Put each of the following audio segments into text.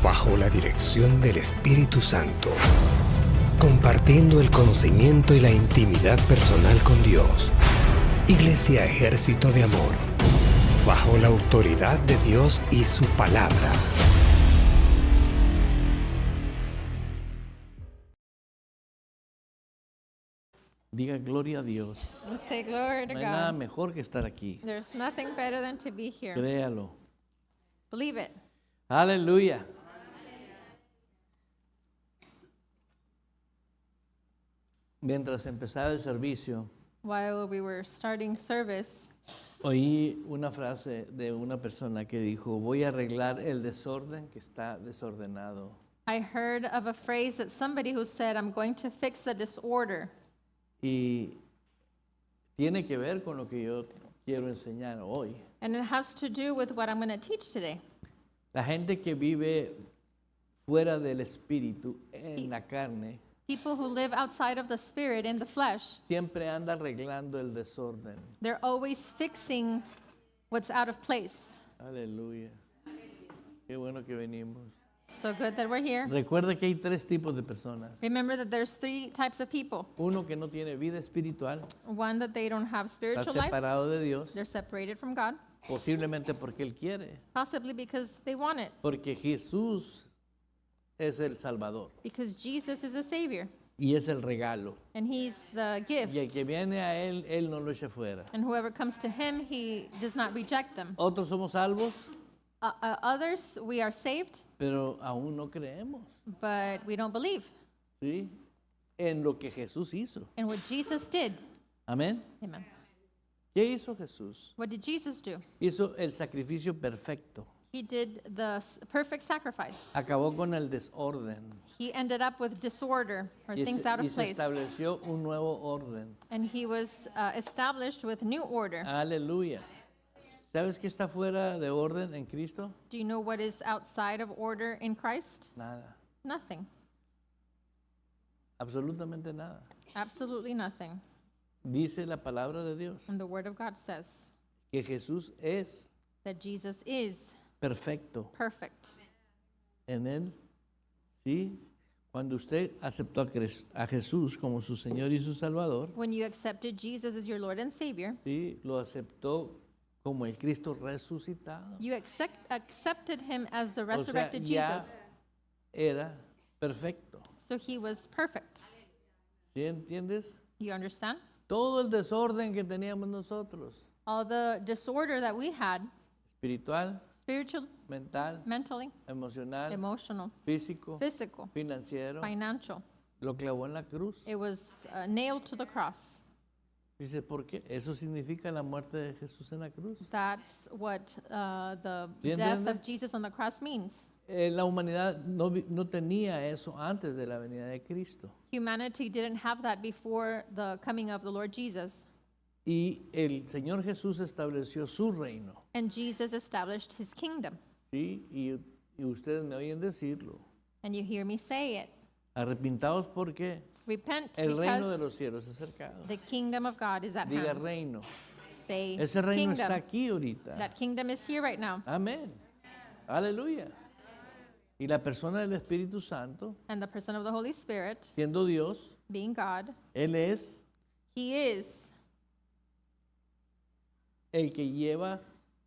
bajo la dirección del Espíritu Santo, compartiendo el conocimiento y la intimidad personal con Dios. Iglesia Ejército de Amor, bajo la autoridad de Dios y su palabra. Diga gloria a Dios. Let's say glory to No hay nada God. mejor que estar aquí. There's nothing better than to be here. Créalo. Believe it. Aleluya. Mientras empezaba el servicio, While we were starting service, oí una frase de una persona que dijo, voy a arreglar el desorden que está desordenado. I heard of a phrase that somebody who said, I'm going to fix the disorder. Y tiene que ver con lo que yo quiero enseñar hoy. And it has to do with what I'm going to teach today. La gente que vive fuera del espíritu, en la carne, People who live outside of the spirit in the flesh, siempre anda arreglando el desorden. they're always fixing what's out of place. Aleluya. Qué bueno que venimos. So good that we're here. Recuerda que hay tres tipos de personas. Remember that there's three types of people. Uno que no tiene vida espiritual, One, that they don't have está spiritual life. separado de Dios, They're separated from God, posiblemente porque Él quiere, possibly because they want it, porque Jesús es el Salvador because Jesus is a savior y es el regalo. and he's the Y el gift. que viene a Él, Él no lo echa fuera. And whoever comes to him, he does not reject them. Otros somos salvos, Others, we are saved, pero aún no creemos, but we don't believe ¿sí? En lo que Jesús hizo. in what Jesus did. Amén. Amen. ¿Qué hizo Jesús? What did Jesus do? Hizo el sacrificio perfecto. He did the perfect sacrifice. Acabó con el desorden. He ended up with disorder or Y things se, out y of se place. estableció un nuevo orden. And he was established with new order. Aleluya. ¿Sabes qué está fuera de orden en Cristo? Do you know what is outside of order in Christ? Nada. Nothing. Absolutamente nada. Absolutely nothing. Dice la palabra de Dios And the word of God says que Jesús es that Jesus is perfecto perfect. en Él. ¿Sí? Cuando usted aceptó a Jesús como su Señor y su Salvador, When you accepted Jesus as your Lord and Savior, ¿sí? Lo aceptó como el Cristo resucitado. you accepted him as the O sea, resurrected ya Jesus. era perfecto. So he was perfect. ¿Sí entiendes? You understand? Todo el desorden que teníamos nosotros, All the disorder that we had, espiritual, spiritual, mental, mentally, emocional, emotional, físico, physical, financiero, financial, lo clavó en la cruz. it was nailed to the cross. Dice, ¿por qué? Eso significa la muerte de Jesús en la cruz. That's what the ¿Sí death entiende? of Jesus on the cross means. La humanidad no tenía eso antes de la venida de Cristo. Humanity didn't have that before the coming of the Lord Jesus. Y el Señor Jesús estableció su reino. And Jesus established his kingdom. ¿Sí? Y ustedes me oyen decirlo. And you hear me say it. Arrepintados porque Repent el reino de because los cielos es cercano. the kingdom of God is at Diga hand. reino. Say Ese reino kingdom. está aquí ahorita. That kingdom is here right now. Amén. Aleluya. Y la persona del Espíritu Santo, And the person of the Holy Spirit, siendo Dios, being God, Él es he is el que lleva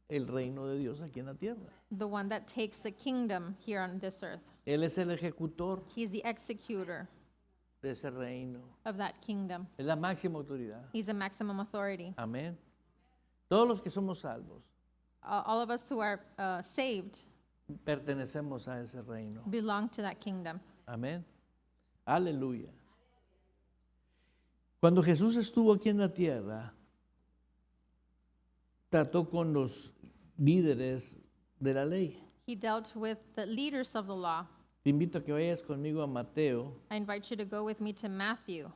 el reino de Dios aquí en la tierra. the one that takes the kingdom here on this earth. Él es el ejecutor He's the executor de ese reino. of that kingdom. Es la máxima autoridad. He's the maximum authority. Amén. Todos los que somos salvos All of us who are saved pertenecemos a ese reino. belong to that kingdom. Amén. Aleluya. Cuando Jesús estuvo aquí en la tierra, trató con los líderes de la ley. He dealt with the leaders of the law. Te invito a que vayas conmigo a Mateo, I invite you to go with me to Matthew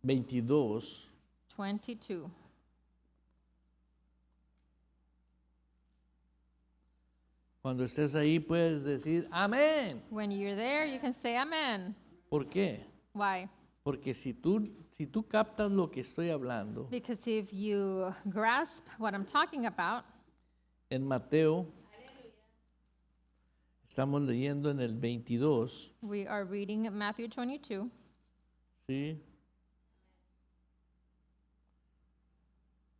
22. 22. Cuando estés ahí puedes decir amén. When you're there, you can say amen. ¿Por qué? Why? Porque si tú captas lo que estoy hablando, Because if you grasp what I'm talking about, en Mateo, estamos leyendo en el 22, We are reading Matthew 22. ¿sí?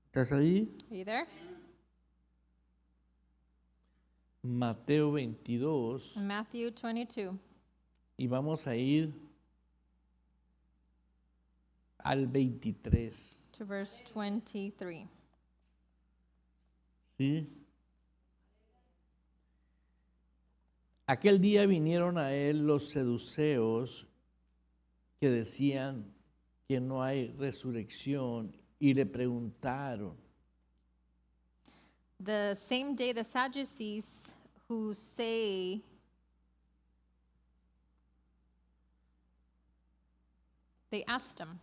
¿Estás ahí? Are you there? Mateo 22, Matthew 22. y vamos a ir al 23, To verse 23. ¿sí? Aquel día vinieron a él los seduceos que decían que no hay resurrección y le preguntaron, The same day the Sadducees who say they asked him,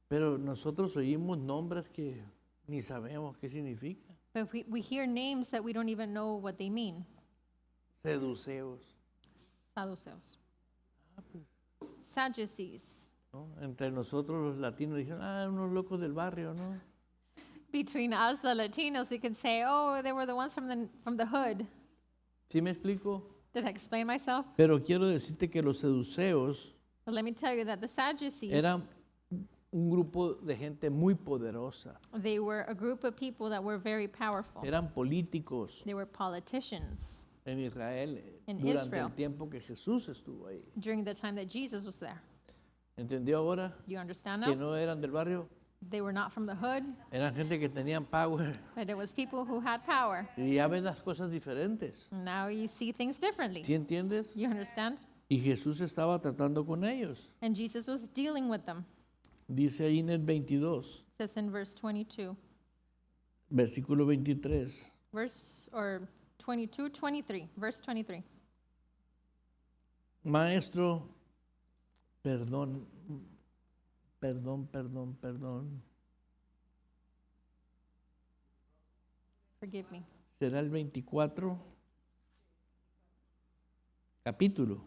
pero nosotros oímos nombres que ni sabemos qué significan. but we hear names that we don't even know what they mean. Seduceos, Saduceos. Sadducees. ¿no? Entre nosotros los latinos dijeron, unos locos del barrio, ¿no? Between us, the Latinos, we can say, oh, they were the ones from the hood. ¿Sí me explico? Did I explain myself? Pero quiero decirte que los seduceos But let me tell you that the Sadducees, eran un grupo de gente muy poderosa. they were a group of people that were very powerful. Eran políticos They were politicians en Israel In durante Israel. el tiempo que Jesús estuvo ahí. during the time that Jesus was there. ¿Entendió ahora? You understand Que now? no eran del barrio, They were not from the hood, eran gente que tenían power. but it was people who had power. Y ya ves las cosas diferentes. Now you see things differently. ¿Sí entiendes? You understand? Y Jesús estaba tratando con ellos. And Jesus was dealing with them. Dice ahí en el 22, It says in verse 22, versículo 23. verse or 22, 23, verse 23. Maestro, perdón. Forgive me. ¿Será el 24? Capítulo.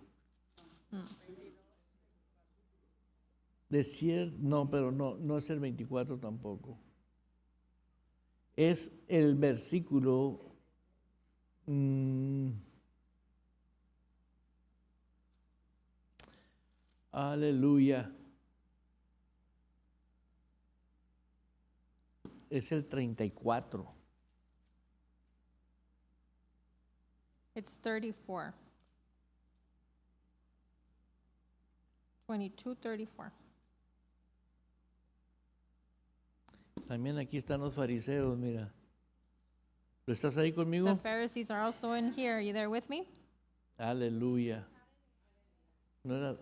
No, pero no es el 24 tampoco. Es el versículo aleluya. Es el 34. It's 34. 22, 34. También aquí están los fariseos, mira. ¿Lo estás ahí The conmigo? Pharisees are also in here. Are you there with me? Aleluya. No era-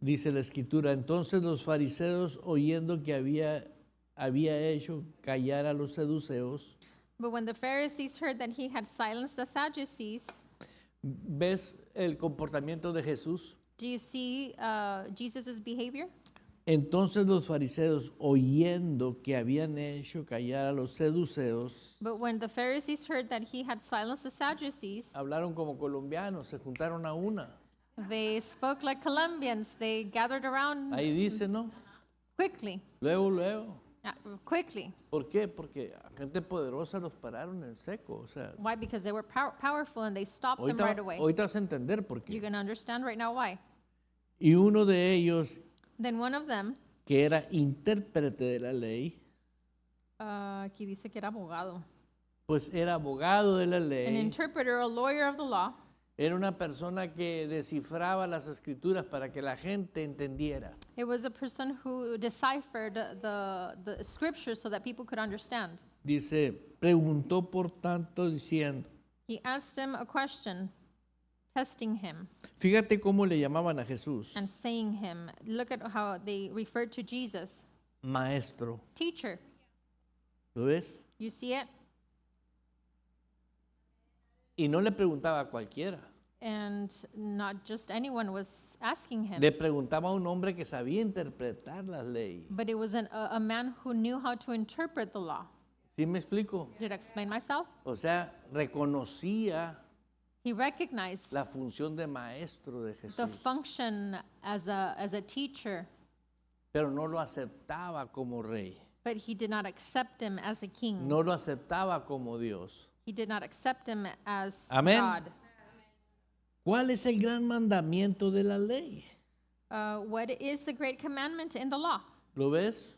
Dice la escritura, entonces los fariseos, oyendo que había hecho callar a los seduceos, But when the Pharisees heard that he had silenced the Sadducees, ¿ves el comportamiento de Jesús? do you see Jesus' behavior? Entonces los fariseos, oyendo que habían hecho callar a los seduceos, But when the Pharisees heard that he had silenced the Sadducees, hablaron como colombianos, se juntaron a una. they spoke like Colombians. They gathered around Ahí dice, ¿no? quickly. Luego. Quickly. ¿Por qué? Porque a gente poderosa los pararon en seco. O sea, Why? Because they were powerful and they stopped them right away. ahorita vas a entender por You're qué. going to understand right now why. Y uno de ellos, Then one of them, que era intérprete de la ley, aquí dice que era abogado, pues era abogado de la an ley, interpreter, a lawyer of the law, era una persona que descifraba las escrituras para que la gente entendiera. it was a person who deciphered the scriptures so that people could understand. Dice, preguntó por tanto diciendo, He asked him a question, testing him fíjate cómo le llamaban a Jesús, and saying him, look at how they referred to Jesus, maestro. teacher. ¿Lo ves? You see it? Y no le preguntaba a cualquiera. And not just anyone was asking him, Le preguntaba a un hombre que sabía interpretar la ley. but it was a man who knew how to interpret the law. ¿Sí me explico? Did I explain myself? O sea, reconocía He recognized la función de maestro de the Jesús, function as a teacher, pero no lo aceptaba como rey, but he did not accept him as a king. no lo aceptaba como Dios. He did not accept him as Amén. God. ¿Cuál es el gran mandamiento de la ley? What is the great commandment in the law? ¿Lo ves?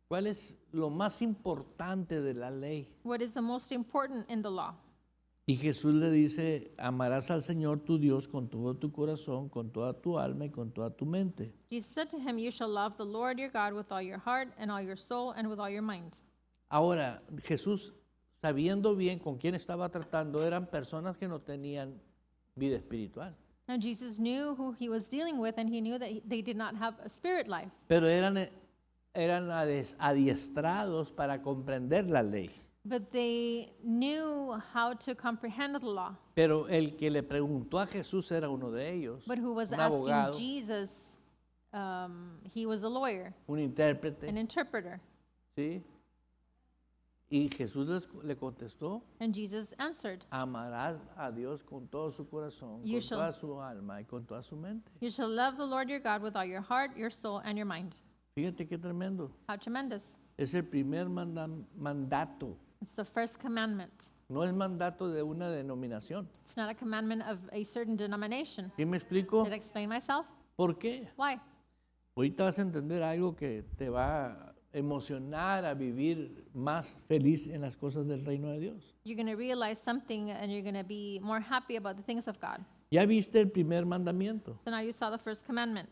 ¿Cuál es lo más importante de la ley? What is the most important in the law? Y Jesús le dice, amarás al Señor tu Dios con todo tu corazón, con toda tu alma y con toda tu mente. Jesus said to him, "You shall love the Lord your God with all your heart and all your soul and with all your mind." Ahora, Jesús, sabiendo bien con quién estaba tratando, eran personas que no tenían vida espiritual, Now Jesus knew who he was dealing with, and he knew that they did not have a spirit life. pero eran adiestrados para comprender la ley. But they knew how to comprehend the law. Pero el que le preguntó a Jesús era uno de ellos, But who was un asking abogado, Jesus, he was a lawyer, un an intérprete, interpreter. ¿sí? Y Jesús le contestó, And Jesus answered, amarás a Dios con todo su corazón, You con shall- toda su alma y con toda su mente. "You shall love the Lord your God with all your heart, your soul, and your mind." Fíjate qué tremendo. How tremendous. Es el primer mandato. It's the first commandment. No es mandato de una denominación. It's not a commandment of a certain denomination. ¿Sí me explico? Did I explain myself? ¿Por qué? Why? Ahorita vas a entender algo que te va a emocionar a vivir más feliz en las cosas del reino de Dios. You're going to realize something and you're going to be more happy about the things of God. Ya viste el primer mandamiento. So now you saw the first commandment.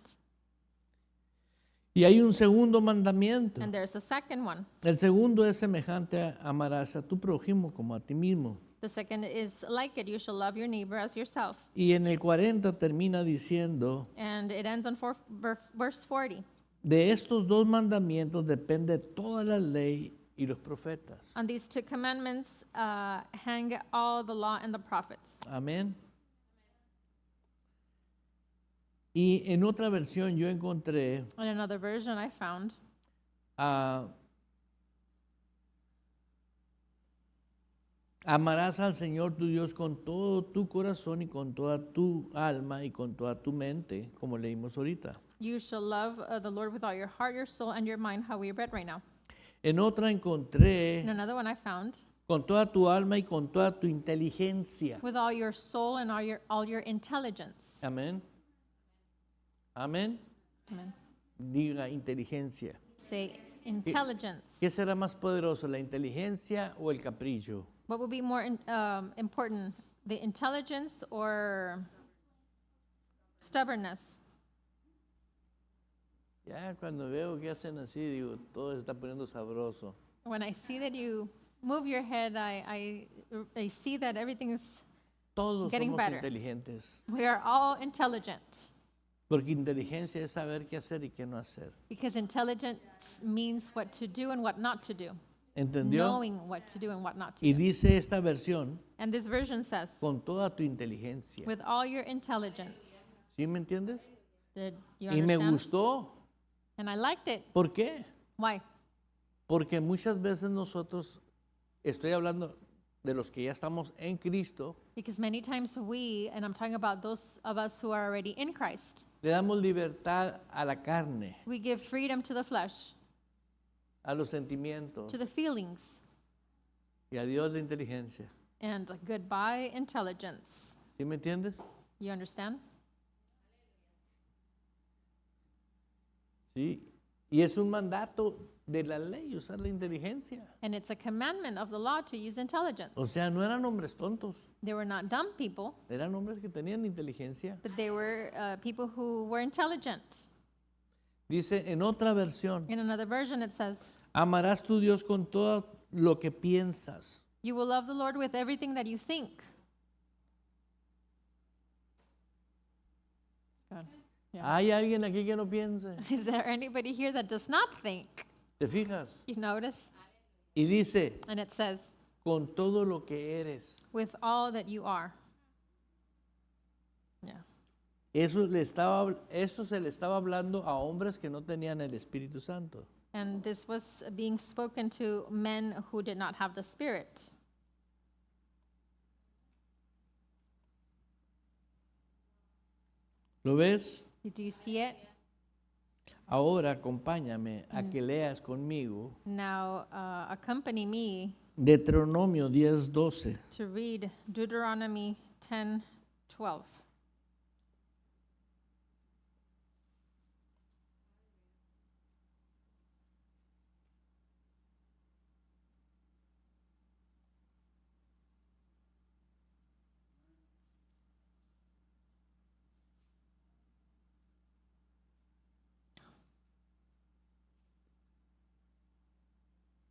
Y hay un segundo mandamiento. And there's a second one. El segundo es semejante a amarás a tu prójimo como a ti mismo. The second is like it. You shall love your neighbor as yourself. Y en el 40 termina diciendo, And it ends on verse 40. de estos dos mandamientos depende toda la ley y los profetas. On these two commandments hang all the law and the prophets. Amén. Y en otra versión yo encontré In another version I found, amarás al Señor tu Dios con todo tu corazón y con toda tu alma y con toda tu mente, como leímos ahorita. you shall love the Lord with all your heart, your soul, and your mind, how we read right now. En otra encontré In another one I found, con toda tu alma y con toda tu inteligencia. with all your soul and all your intelligence. Amén. Amén. Amen. Diga inteligencia. Say intelligence. ¿Qué será más poderoso, la inteligencia o el capricho? What would be more important, the intelligence or stubbornness? Ya cuando veo que hacen así, digo, todo se está poniendo sabroso. When I see that you move your head, I see that everything's, Todos Getting somos better. inteligentes. we are all intelligent. Porque inteligencia es saber qué hacer y qué no hacer. Because intelligence means what to do and what not to do. ¿Entendió? Knowing what to do and what not to Y do. dice esta versión, And this version says, con toda tu inteligencia. with all your intelligence. ¿Sí me entiendes? Did you Y me understand? gustó. And I liked it. ¿Por qué? Why? Porque muchas veces nosotros, estoy hablando de los que ya estamos en Cristo, Because many times we, and I'm talking about those of us who are already in Christ, le damos libertad a la carne, we give freedom to the flesh, a los sentimientos to the feelings, y a Dios de inteligencia. and goodbye intelligence. ¿Sí me entiendes? You understand? Sí. Y es un mandato de la ley usar la inteligencia. And it's a commandment of the law to use intelligence. O sea, no eran hombres tontos, They were not dumb people, eran hombres que tenían inteligencia. but they were people who were intelligent. Dice en otra versión, In another version, it says, amarás tu Dios con todo lo que piensas. "You will love the Lord with everything that you think." Good. Yeah. ¿Hay alguien aquí que no piense? Is there anybody here that does not think? ¿Te fijas? You notice? Y dice, And it says, con todo lo que eres. with all that you are. Yeah. Eso se le estaba hablando a hombres que no tenían el Espíritu Santo. And this was being spoken to men who did not have the Spirit. ¿Lo ves? Do you see it? Ahora acompáñame a que leas conmigo Now, accompany me Deuteronomio 10:12. to read Deuteronomy 10:12.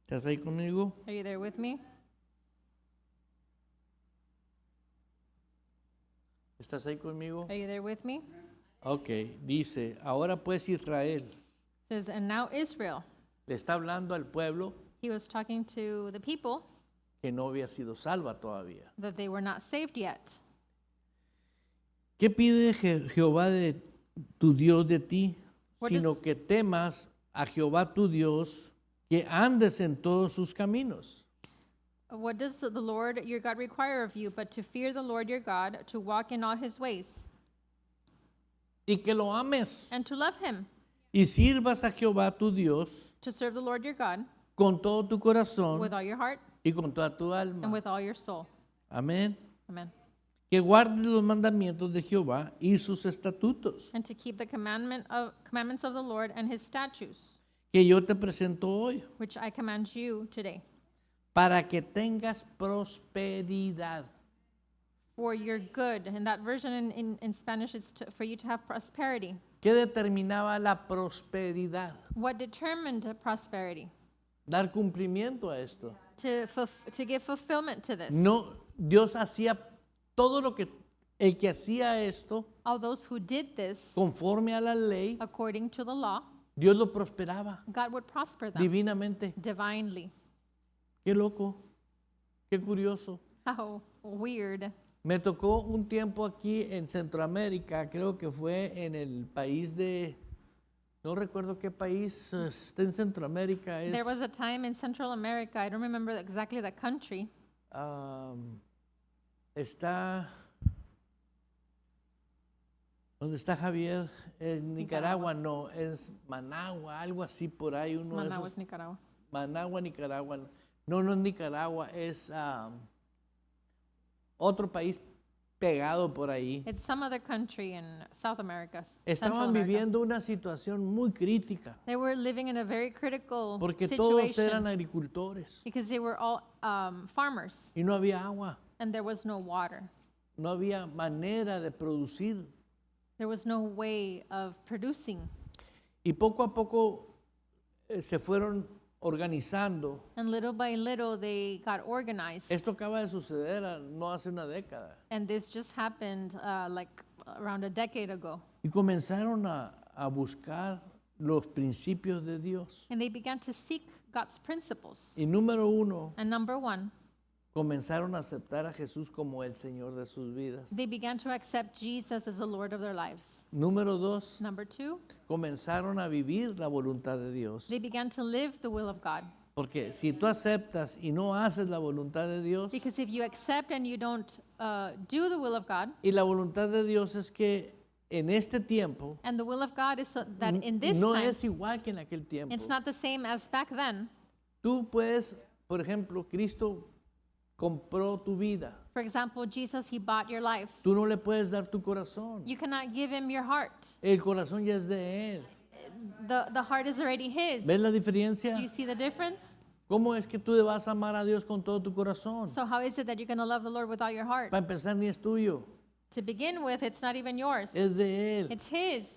¿Estás ahí conmigo? Are you there with me? ¿Estás ahí conmigo? Are you there with me? Ok, dice, ahora pues Israel, It says, and now Israel, le está hablando al pueblo he was talking to the people que no había sido salva todavía. that they were not saved yet. ¿Qué pide Jehová de tu Dios de ti? What Sino does- que temas a Jehová tu Dios, que andes en todos sus caminos. What does the Lord your God require of you but to fear the Lord your God, to walk in all his ways, Y que lo ames and to love him, y sirvas a Jehová tu Dios to serve the Lord your God con todo tu corazón with all your heart y con toda tu and alma. with all your soul. Amén. Amen. Que guardes los mandamientos de Jehová y sus estatutos, And to keep the commandments of the Lord and his statutes, que yo te presento hoy, which I command you today, para que tengas prosperidad. for your good. In that version in Spanish, it's for you to have prosperity. ¿Qué determinaba la prosperidad? What determined prosperity? Dar cumplimiento a esto. To give fulfillment to this. No, Dios hacía todo lo que el que hacía esto All those who did this conforme a la ley, according to the law, Dios lo prosperaba God would prosper them divinamente. divinely. Qué loco, qué curioso. How weird. Me tocó un tiempo aquí en Centroamérica, creo que fue en el país de, no recuerdo qué país está en Centroamérica, There was a time in Central America, I don't remember exactly the country. Está, ¿dónde está Javier? En Nicaragua, no, es Managua, algo así por ahí. Uno de Managua, esos- Nicaragua. Managua, Nicaragua. No, no es Nicaragua, es otro país pegado por ahí. It's some other country in South America. Central Estaban America. viviendo una situación muy crítica They were living in a very critical porque todos situation eran agricultores because they were all farmers y no había agua, and there was no water. no había manera de producir. There was no way of producing. Y poco a poco se fueron organizando. And little by little, they got organized. Esto acaba de suceder no hace una década. And this just happened like around a decade ago. Y comenzaron a buscar los principios de Dios. And they began to seek God's principles. Y número uno, And number one, comenzaron a aceptar a Jesús como el Señor de sus vidas. they began to accept Jesus as the Lord of their lives. Número dos, Number two, comenzaron a vivir la voluntad de Dios. they began to live the will of God. Porque si tú aceptas y no haces la voluntad de Dios, Because if you accept and you don't do the will of God, y la voluntad de Dios es que en este tiempo and the will of God is so that in this no time, es igual que en aquel tiempo. it's not the same as back then. Tú puedes, por ejemplo, Cristo compró tu vida. For example, Jesus, he bought your life. Tú no le puedes dar tu corazón. You cannot give him your heart. El corazón ya es de Él. The heart is already his. ¿Ves la Do diferencia? you see the difference? ¿Cómo es que tú le vas a amar a Dios con todo tu corazón? So how is it that you're going to love the Lord with all your heart? Para empezar, ni es tuyo, To begin with, it's not even yours. es de Él. It's his.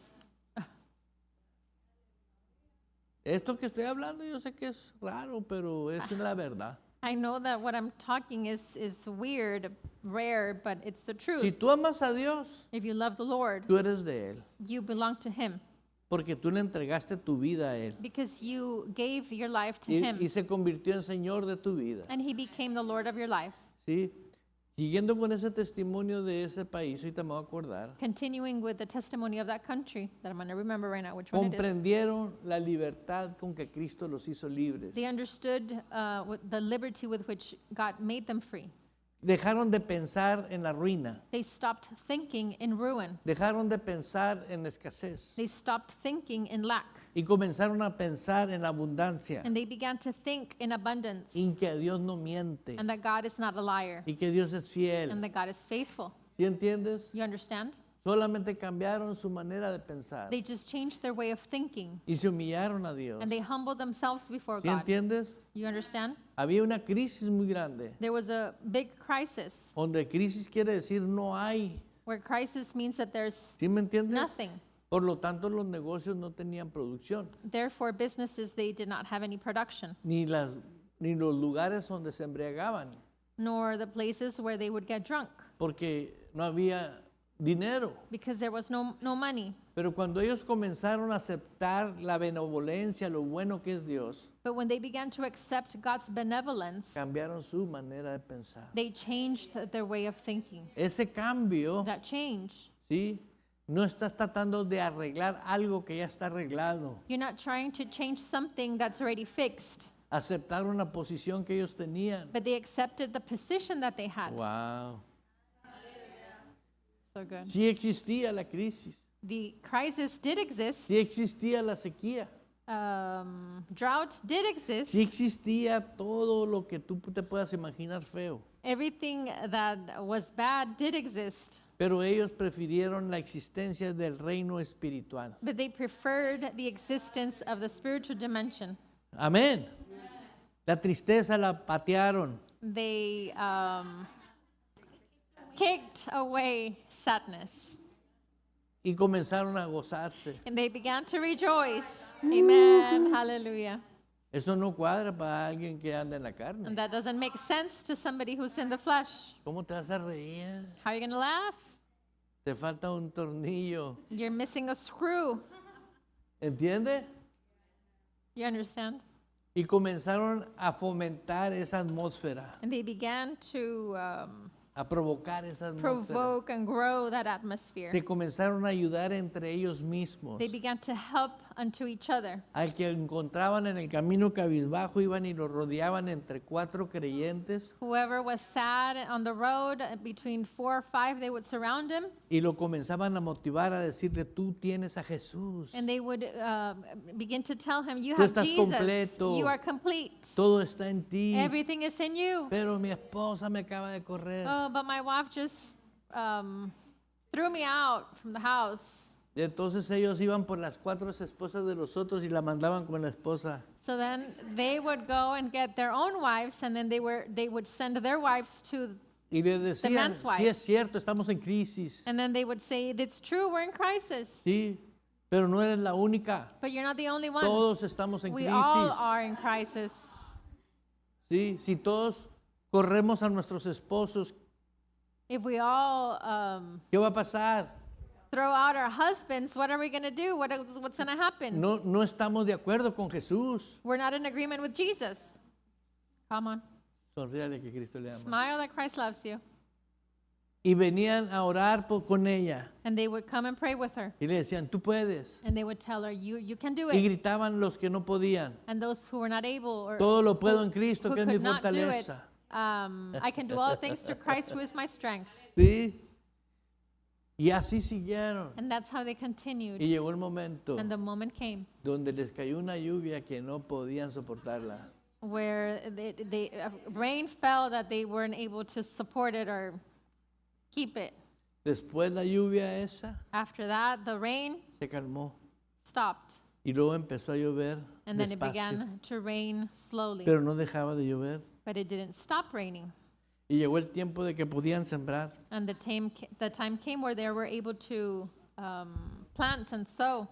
Esto que estoy hablando yo sé que es raro, pero es la verdad. I know that what I'm talking is weird, rare, but it's the truth. Si tú amas a Dios, If you love the Lord, tú eres de Él, you belong to him porque tú le entregaste tu vida a Él because you gave your life to y him se convirtió en Señor de tu vida. and he became the Lord of your life. ¿Sí? Siguiendo con ese testimonio de ese país, ahorita me voy a acordar, Continuing with the testimony of that country that I'm going to remember right now which one it is. comprendieron la libertad con que Cristo los hizo libres. They understood the liberty with which God made them free. Dejaron de pensar en la ruina. They stopped thinking in ruin. Dejaron de pensar en escasez. They stopped thinking in lack. Y comenzaron a pensar en la abundancia. And they began to think in abundance. Y que Dios no miente. And that God is not a liar. Y que Dios es fiel. And that God is faithful. ¿Sí entiendes? You understand? Solamente cambiaron su manera de pensar. They just changed their way of thinking. Y se humillaron a Dios. And they humbled themselves before ¿Sí God. entiendes? You understand? Había una crisis muy grande. There was a big crisis, Donde crisis quiere decir no hay. where crisis means that there's ¿Sí me entiendes? nothing. Por lo tanto, los negocios no tenían producción. Therefore, businesses, they did not have any production, Ni los lugares donde se embriagaban. nor the places where they would get drunk, Porque no había dinero. because there was no money. Pero cuando ellos comenzaron a aceptar la benevolencia, lo bueno que es Dios, But when they began to accept God's benevolence, cambiaron su manera de pensar. they changed their way of thinking. Ese cambio, That change, ¿sí? No estás tratando de arreglar algo que ya está arreglado. you're not trying to change something that's already fixed, Aceptar una posición que ellos tenían. but they accepted the position that they had. Wow. So good. Sí existía la crisis. The crisis did exist. Sí existía la sequía. Drought did exist. Sí existía todo lo que tú te puedas imaginar feo. Everything that was bad did exist. Pero ellos prefirieron la existencia del reino espiritual. But they preferred the existence of the spiritual dimension. Amén. La tristeza la patearon. They kicked away sadness. Y comenzaron a gozarse. And they began to rejoice. Amen. Hallelujah. Eso no cuadra para alguien que anda en la carne. And that doesn't make sense to somebody who's in the flesh. ¿Cómo te vas a reír? How are you going to laugh? Te falta un tornillo. You're missing a screw. ¿Entiende? You understand? Y comenzaron a fomentar esa atmósfera, And they began to a provocar esa atmósfera. provoke and grow that atmosphere. Se comenzaron a ayudar entre ellos mismos. They began to help unto each other. Al que encontraban en el camino cabizbajo iban y lo rodeaban entre 4 creyentes Whoever was sad on the road, between 4 or 5, they would surround him, y lo comenzaban a motivar a decirle, tú tienes a Jesús, and they would begin to tell him, you Tú have estás Jesus, completo. you are complete, todo está en ti, everything is in you. pero mi esposa me acaba de correr. Oh, but my wife just threw me out from the house. Y entonces ellos iban por las 4 esposas de los otros y la mandaban con la esposa. So then they would go and get their own wives, and then they would send their wives to, Y le decían, man's wife. sí es cierto, estamos en crisis. and then they would say, it's true, we're in crisis, Sí, pero no eres la única. but you're not the only one. Todos estamos en We all crisis. are in crisis. Sí, si todos corremos a nuestros esposos, If we all ¿qué va a pasar? throw out our husbands, what are we going to do? What's going to happen? No estamos de acuerdo con Jesús. We're not in agreement with Jesus. Come on. Sonríale que Cristo le ama. Smile that Christ loves you. Y venían a orar con ella. And they would come and pray with her. Y le decían, tú puedes. And they would tell her, you can do Y it. gritaban los que no podían. And those who were not able or Todo lo puedo en who Cristo, que es mi could not do it, fortaleza. I can do all things through Christ who is my strength. ¿Sí? Y así siguieron. And that's how they continued. Y llegó el momento And the moment came donde les cayó una lluvia que no podían soportarla. where rain fell that they weren't able to support it or keep it. Después la lluvia esa After that, the rain se calmó. stopped. Y luego empezó a llover And then it despacio. began to rain slowly. Pero no dejaba de llover. But it didn't stop raining. Y llegó el tiempo de que podían sembrar. And the time came where they were able to plant and sow.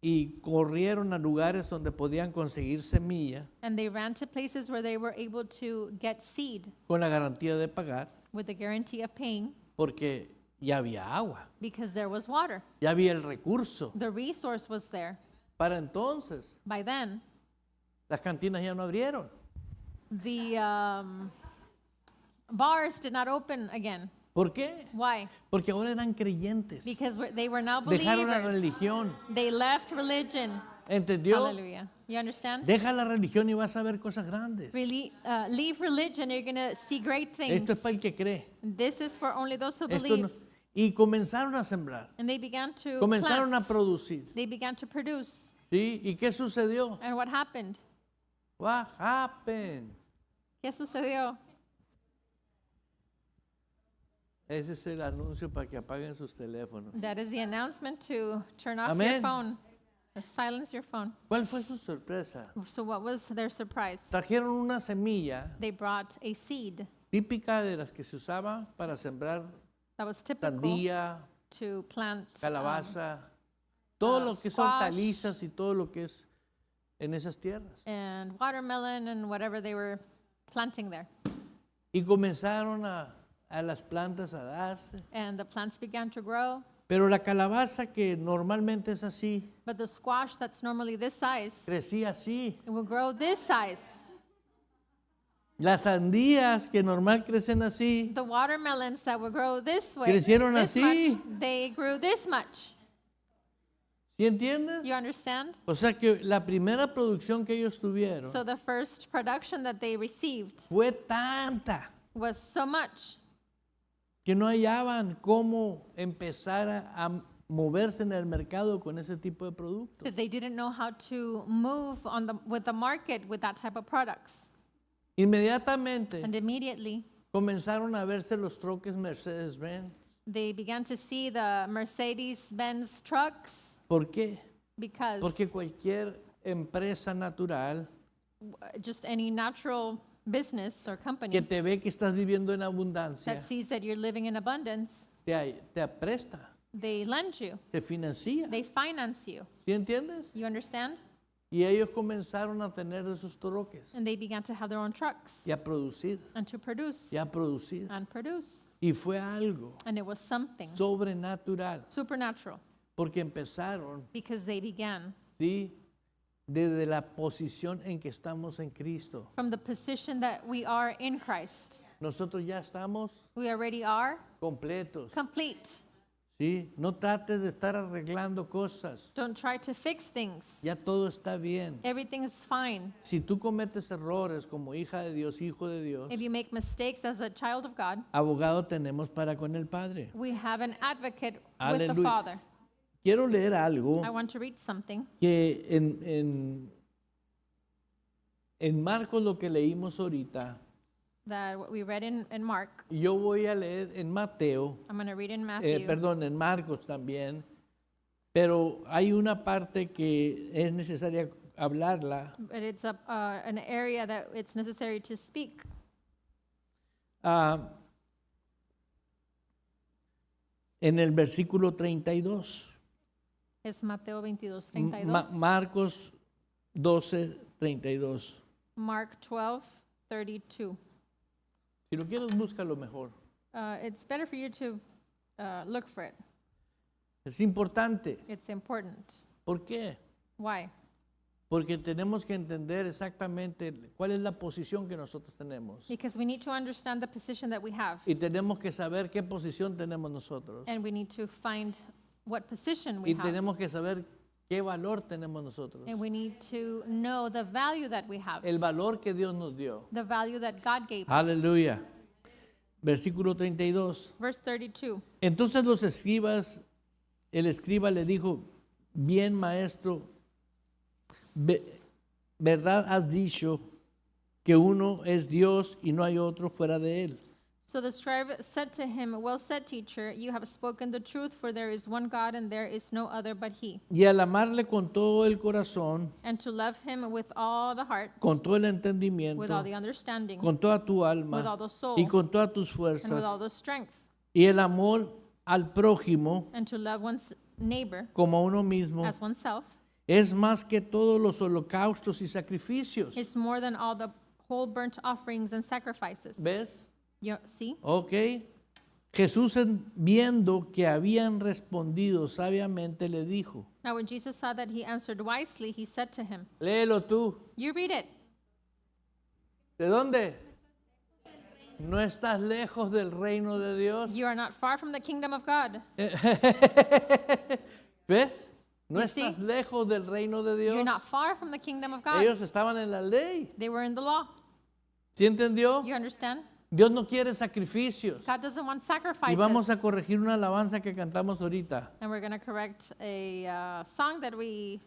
Y corrieron a lugares donde podían conseguir semilla And they ran to places where they were able to get seed con la garantía de pagar, with the guarantee of paying porque ya había agua, because there was water. ya había el recurso. The resource was there. Para entonces, By then, las cantinas ya no abrieron. the bars did not open again. ¿Por qué? Why? Porque ahora eran creyentes. Because they were now Dejaron la believers. religión. They left religion. ¿Entendió? Hallelujah. You understand? Deja la religión y vas a ver cosas grandes. Really, leave religion, you're going to see great things. Esto es para el que cree. This is for only those who Esto believe. no- y comenzaron a sembrar. And they began to Comenzaron a plant. producir. They began to produce. ¿Sí? ¿Y qué sucedió? And what happened? What happened? ¿Qué sucedió? Ese es el anuncio para que apaguen sus teléfonos. That is the announcement to turn off Amen. your phone or silence your phone. ¿Cuál fue su sorpresa? So what was their surprise? Trajeron una semilla They brought a seed típica de las que se usaba para sembrar that was typical sandía, to plant calabaza, todo lo que es squash. hortalizas y todo lo que es en esas tierras. and watermelon and whatever they were planting there. Y comenzaron a las plantas a darse. And the plants began to grow. Pero la calabaza, que normalmente es así, But the squash that's normally this size, crecía así. it will grow this size. Las sandías, que normal crecen así, The watermelons that will grow this way, Crecieron this así. much, they grew this much. ¿sí entiendes? You understand? O sea que la primera producción que ellos tuvieron So the first production that they received fue tanta was so much que no hallaban cómo empezar a moverse en el mercado con ese tipo de productos. that they didn't know how to move with the market with that type of products. Inmediatamente And immediately comenzaron a verse los troques Mercedes-Benz. they began to see the Mercedes-Benz trucks ¿Por qué? because Porque cualquier empresa natural just any natural business or que company te ve que estás viviendo en abundancia that sees that you're living in abundance, te apresta, they lend you, te financia. they finance you. ¿Sí entiendes? You understand? Y ellos comenzaron a tener esos troques And they began to have their own trucks y a producir, and to produce y a producir. and produce. Y fue algo And it was something sobrenatural, supernatural porque empezaron, because they began ¿sí? Desde la posición en que estamos en Cristo. from the position that we are in Christ. Nosotros ya estamos We already are completos, complete. ¿sí? No trates de estar arreglando cosas, Don't try to fix things. ya todo está bien. Everything is fine. Si tú cometes errores como hija de Dios, hijo de Dios, If you make mistakes as a child of God, abogado tenemos para con el Padre. we have an advocate with the Aleluya. Father. Quiero leer algo I want to read something que en Marcos, lo que leímos ahorita, that we read in Mark. yo voy a leer en Mateo, I'm going to read in Matthew. perdón, en Marcos también, pero hay una parte que es necesaria hablarla. But it's an area that it's necessary to speak. En el versículo 32. Es Mateo 22, 32. Marcos 12, 32. Mark 12, 32. Si lo quieres, búscalo mejor. It's better for you to look for it. Es importante. It's important. ¿Por qué? Why? Porque tenemos que entender exactamente cuál es la posición que nosotros tenemos. Because we need to understand the position that we have. Y tenemos que saber qué posición tenemos nosotros. And we need to find what position we Y have. tenemos que saber qué valor tenemos nosotros. And we need to know the value that we have. El valor que Dios nos dio. The value that God gave us. Aleluya. Versículo 32. Verse 32. Entonces los escribas, el escriba le dijo, bien maestro, verdad has dicho que uno es Dios y no hay otro fuera de él. So the scribe said to him, well said, teacher, you have spoken the truth, for there is one God and there is no other but he. Y al amarle con todo el corazón, And to love him with all the heart, con todo el entendimiento, with all the understanding, con toda tu with all alma the soul, y con todas tus and with all fuerzas, the strength, y el amor al prójimo and to love one's neighbor como a uno mismo, as oneself, es más que todos los holocaustos y sacrificios. is more than all the whole burnt offerings and sacrifices. ¿Ves? You see? Ok. Jesús, viendo que habían respondido sabiamente, le dijo, Now when Jesus saw that he answered wisely, he said to him, léelo tú. you read it. ¿De dónde? No estás lejos del reino de Dios. You are not far from the kingdom of God. ¿Ves? No You see? estás lejos del reino de Dios. You're not far from the kingdom of God. Ellos estaban en la ley. They were in the law. ¿Sí entendió? You understand? Dios no quiere sacrificios. God doesn't want Y sacrifices. vamos a corregir una alabanza que cantamos ahorita. And we're going to correct a song that we,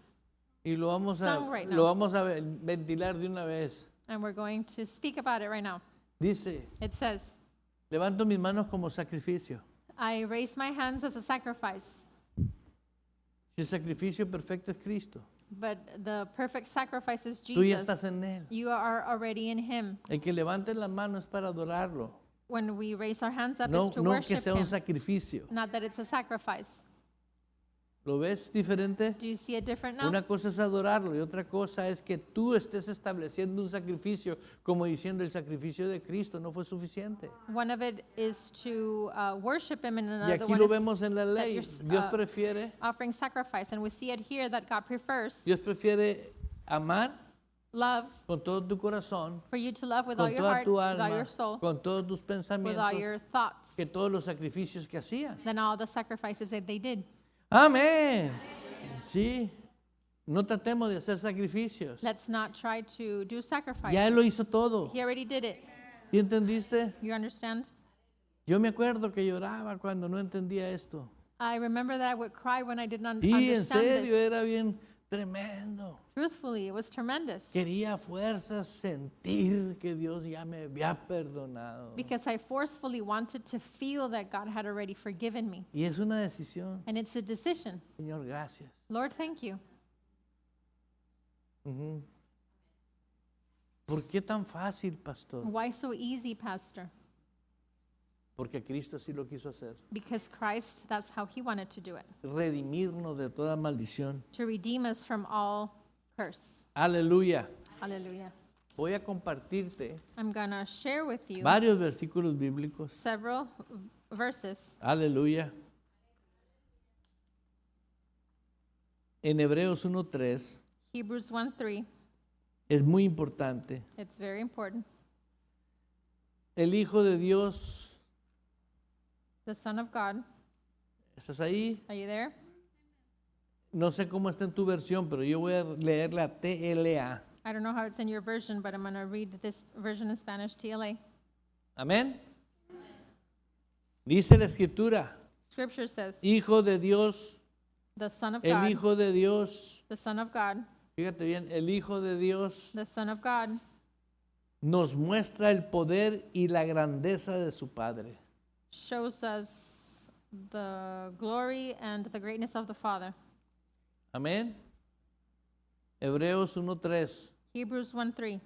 Y lo vamos a, Song right now. lo vamos a ventilar de una vez. and we're going to speak about it right now. Dice, It says, levanto mis manos como sacrificio. I raise my hands as a sacrifice, Si el sacrificio perfecto es Cristo, but the perfect sacrifice is tú ya estás Jesus. en Él. You are already in him. El que levante las manos es para adorarlo. When we raise our hands up, No, it's to no que worship sea un him, sacrificio. not that it's a sacrifice. ¿Lo ves diferente? Do you see it different now? Una cosa es adorarlo y otra cosa es que tú estés estableciendo un sacrificio como diciendo el sacrificio de Cristo no fue suficiente. One of it is to worship him, and Y another aquí one lo is vemos en la ley. you're, Dios prefiere, offering sacrifice. And we see it here that God prefers Dios prefiere amar love, con todo tu corazón, for you to love with all con your toda heart, tu with all alma, your soul, con todos tus with all pensamientos, your thoughts, que todos los sacrificios que hacían. than all the sacrifices that they did. Amén. Sí. No tratemos de hacer sacrificios. Let's not try to do sacrifices. Ya Él lo hizo todo. He already did it. ¿Sí entendiste? You understand? Yo me acuerdo que lloraba cuando no entendía esto. I remember that I would cry when I did not Sí, en understand serio, this. era bien tremendo. Truthfully, it was tremendous. Quería a fuerzas sentir que Dios ya me había perdonado. Because I forcefully wanted to feel that God had already forgiven me. Y es una decisión. And it's a decision. Señor, gracias. Lord, thank you. Ujú. ¿Por qué tan fácil, pastor? Why so easy, Pastor? Porque Cristo sí lo quiso hacer. Because Christ, that's how he wanted to do it. Redimirnos de toda maldición. To redeem us from all curse. Aleluya. Hallelujah. Voy a compartirte I'm going to share with you varios versículos bíblicos. several verses. Aleluya. En Hebreos 1:3 Hebrews 1:3. es muy importante. It's very important. El Hijo de Dios, The Son of God. ¿estás ahí? Are you there? No sé cómo está en tu versión, pero yo voy a leer la TLA. I don't know how it's in your version, but I'm going to read this version in Spanish, TLA. Amén. Dice la Escritura, Scripture says, Hijo de Dios, the Son of el God, Hijo de Dios, the Son of God, fíjate bien, el Hijo de Dios the Son of God nos muestra el poder y la grandeza de su Padre. shows us the glory and the greatness of the Father. Amén. Hebreos 1:3 Hebrews 1:3.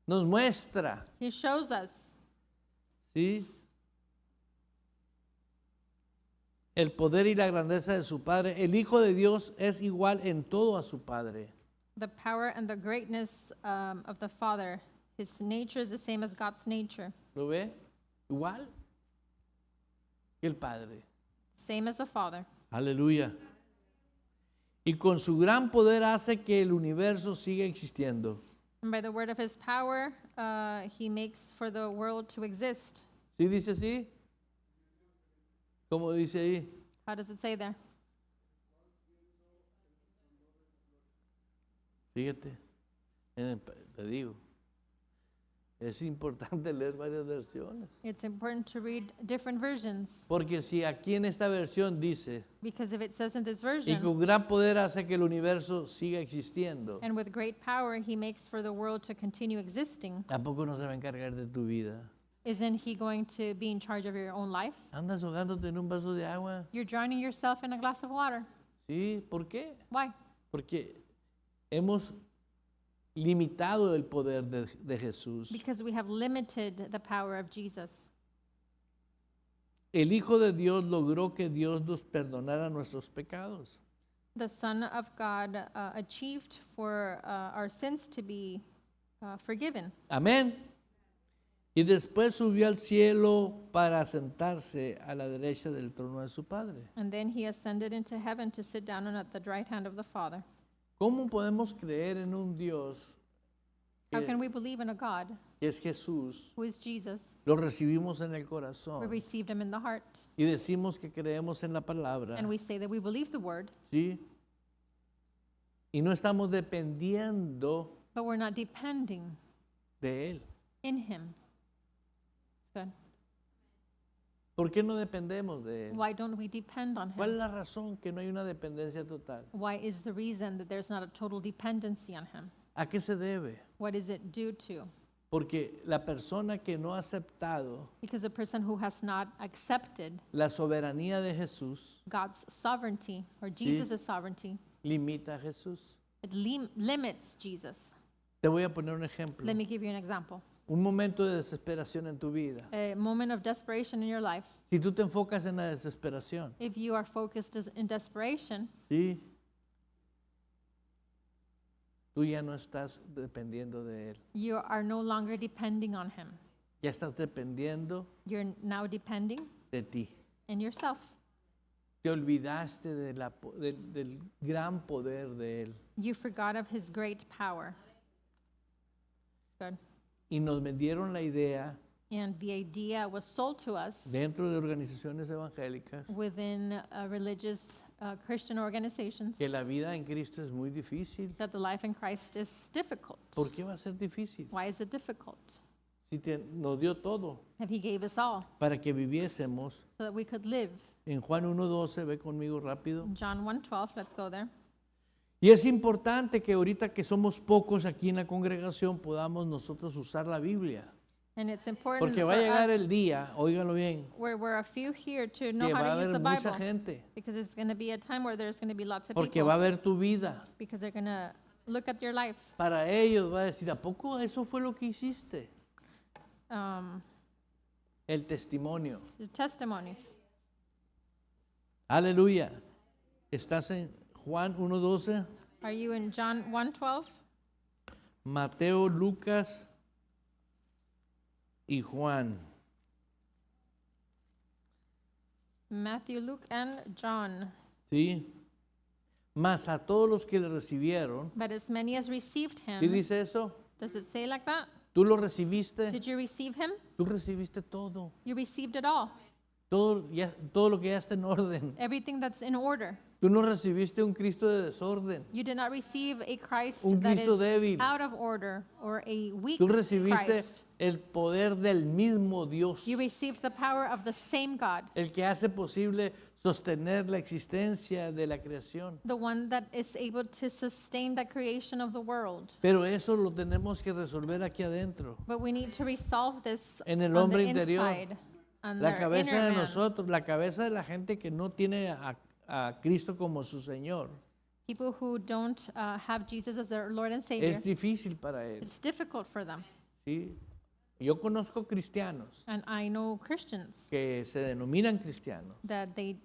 nos muestra, He shows us ¿sí?, el poder y la grandeza de su Padre. El Hijo de Dios es igual en todo a su Padre. the power and the greatness of the Father. His nature is the same as God's nature, ¿Lo ve? Igual que el Padre. same as the Father. Aleluya. Y con su gran poder hace que el universo siga existiendo. And by the word of his power, he makes for the world to exist. ¿Sí dice así? ¿Cómo dice ahí? How does it say there? Fíjate, te digo, es importante leer varias versiones. It's important to read different versions, Porque si aquí en esta versión dice, because if it says in this y version, con gran poder hace que el universo siga existiendo, and with great power he makes for the world to continue existing, tampoco no se va a encargar de tu vida. isn't he going to be in charge of your own life? Andas ahogándote en un vaso de agua. You're drowning yourself in a glass of water. ¿Sí? ¿Por qué? Why? Porque hemos limitado el poder de Jesús. Because we have limited the power of Jesus. El Hijo de Dios logró que Dios nos perdonara nuestros pecados. The Son of God achieved for our sins to be forgiven. Amén. Y después subió al cielo para sentarse a la derecha del trono de su Padre. And then he ascended into heaven to sit down at the right hand of the Father. ¿Cómo podemos creer en un Dios How can we believe in a God que es Jesús? who is Jesus? Lo recibimos en el We corazón received him in the heart. y decimos que creemos en la palabra. And we say that we believe the word, ¿Sí? Y no estamos dependiendo but we're not depending de Él. in Him. It's good. ¿Por qué no dependemos de Él? Why don't we depend on ¿Cuál es Him? la razón que no hay una dependencia total? Why is the reason that there's not a total dependency on Him? ¿A qué se debe? What is it due to? Porque la persona que no ha aceptado Because the person who has not accepted la soberanía de Jesús God's sovereignty or Jesus' sovereignty, limita a Jesús. it limits Jesus. Te voy a poner un ejemplo. Let me give you an example. Un momento de desesperación en tu vida. A moment of desperation in your life. Si tú te enfocas en la desesperación, If you are focused in desperation, ¿sí? Tú ya no estás dependiendo de Él. you are no longer depending on Him. Ya estás dependiendo You're now depending de ti. in yourself. Te olvidaste del gran poder de Él. You forgot of His great power. It's good. Y nos vendieron la idea And the idea was sold to us dentro de organizaciones evangélicas within religious Christian organizations que la vida en Cristo es muy difícil. that the life in Christ is difficult. ¿Por qué va a ser difícil? Why is it difficult? Si nos dio todo If He gave us all para que viviésemos. so that we could live. En Juan 1:12, ve conmigo rápido. John 1:12, let's go there. Y es importante que ahorita que somos pocos aquí en la congregación podamos nosotros usar la Biblia. And it's important Porque for va a llegar el us, día, óigalo bien, where we're a few here to know que how va a to use haber the mucha Bible. gente. Because there's going to be a time where there's going to be lots of Porque people. va a ver tu vida. Because they're going to look at your life. Para ellos va a decir, ¿a poco eso fue lo que hiciste? El testimonio. Your testimony. Aleluya. ¿Estás en Juan 1:12? Are you in John 1:12? Mateo, Lucas y Juan. Matthew, Luke, and John. ¿Sí? Mas a todos los que le recibieron. But as many as received ¿Sí Him. dice eso? Does it say like that? ¿Tú lo recibiste? Did you receive Him? Tú recibiste todo. You received it all. Todo lo que ya está en orden. Everything that's in order. Tú no recibiste un Cristo de desorden. You did not receive a Christ Un that Cristo is débil. out of order or a weak Tú recibiste Christ. el poder del mismo Dios. You received the power of the same God, El que hace posible sostener la existencia de la creación. the one that is able to sustain the creation of the world. Pero eso lo tenemos que resolver aquí adentro. But we need to resolve this En el on hombre the interior. inside, on La their cabeza inner de man. nosotros, la cabeza de la gente que no tiene a Cristo como su Señor. People who don't have Jesus as their Lord and Savior, Es difícil para él. it's difficult for them. ¿Sí? Yo conozco cristianos And I know Christians que se denominan cristianos, that they